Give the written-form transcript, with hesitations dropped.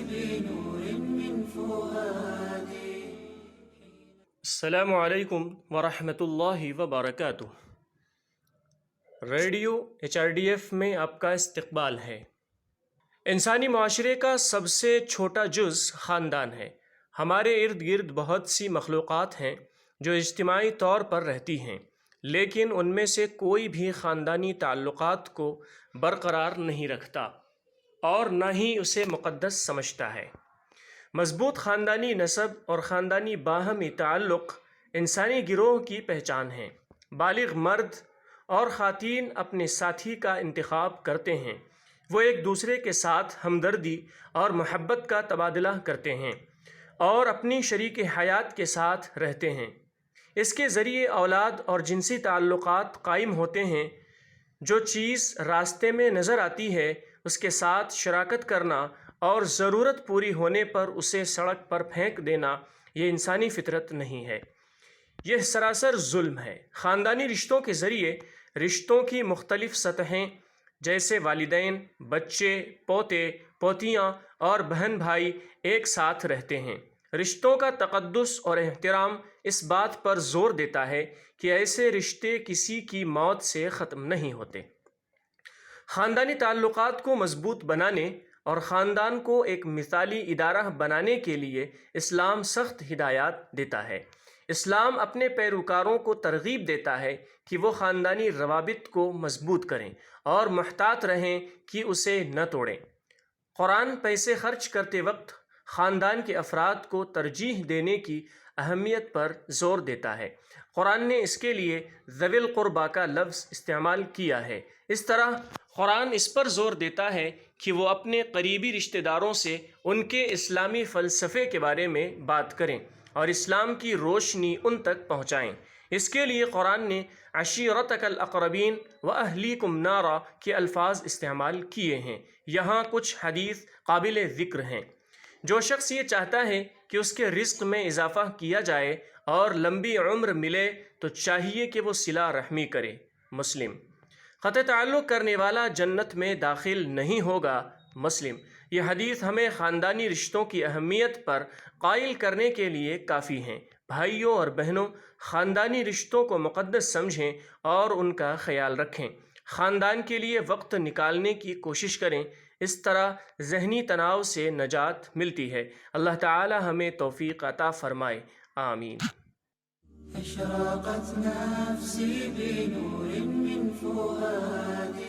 بنور من فؤادي. السلام علیکم ورحمۃ اللہ وبرکاتہ. ریڈیو HRDF میں آپ کا استقبال ہے. انسانی معاشرے کا سب سے چھوٹا جز خاندان ہے. ہمارے ارد گرد بہت سی مخلوقات ہیں جو اجتماعی طور پر رہتی ہیں، لیکن ان میں سے کوئی بھی خاندانی تعلقات کو برقرار نہیں رکھتا اور نہ ہی اسے مقدس سمجھتا ہے. مضبوط خاندانی نسب اور خاندانی باہمی تعلق انسانی گروہ کی پہچان ہے. بالغ مرد اور خواتین اپنے ساتھی کا انتخاب کرتے ہیں. وہ ایک دوسرے کے ساتھ ہمدردی اور محبت کا تبادلہ کرتے ہیں اور اپنی شریک حیات کے ساتھ رہتے ہیں. اس کے ذریعے اولاد اور جنسی تعلقات قائم ہوتے ہیں. جو چیز راستے میں نظر آتی ہے اس کے ساتھ شراکت کرنا اور ضرورت پوری ہونے پر اسے سڑک پر پھینک دینا یہ انسانی فطرت نہیں ہے، یہ سراسر ظلم ہے. خاندانی رشتوں کے ذریعے رشتوں کی مختلف سطحیں جیسے والدین، بچے، پوتے، پوتیاں اور بہن بھائی ایک ساتھ رہتے ہیں. رشتوں کا تقدس اور احترام اس بات پر زور دیتا ہے کہ ایسے رشتے کسی کی موت سے ختم نہیں ہوتے. خاندانی تعلقات کو مضبوط بنانے اور خاندان کو ایک مثالی ادارہ بنانے کے لیے اسلام سخت ہدایات دیتا ہے. اسلام اپنے پیروکاروں کو ترغیب دیتا ہے کہ وہ خاندانی روابط کو مضبوط کریں اور محتاط رہیں کہ اسے نہ توڑیں. قرآن پیسے خرچ کرتے وقت خاندان کے افراد کو ترجیح دینے کی اہمیت پر زور دیتا ہے. قرآن نے اس کے لیے ذوی القربیٰ کا لفظ استعمال کیا ہے. اس طرح قرآن اس پر زور دیتا ہے کہ وہ اپنے قریبی رشتہ داروں سے ان کے اسلامی فلسفے کے بارے میں بات کریں اور اسلام کی روشنی ان تک پہنچائیں. اس کے لیے قرآن نے عشیرتک الاقربین واہلیکم نارا کے الفاظ استعمال کیے ہیں. یہاں کچھ حدیث قابل ذکر ہیں. جو شخص یہ چاہتا ہے کہ اس کے رزق میں اضافہ کیا جائے اور لمبی عمر ملے تو چاہیے کہ وہ صلہ رحمی کرے. مسلم. قطع تعلق کرنے والا جنت میں داخل نہیں ہوگا. مسلم. یہ حدیث ہمیں خاندانی رشتوں کی اہمیت پر قائل کرنے کے لیے کافی ہیں. بھائیوں اور بہنوں، خاندانی رشتوں کو مقدس سمجھیں اور ان کا خیال رکھیں. خاندان کے لیے وقت نکالنے کی کوشش کریں. اس طرح ذہنی تناؤ سے نجات ملتی ہے. اللہ تعالی ہمیں توفیق عطا فرمائے. آمین. أشرقت نفسي بنور من فؤادي.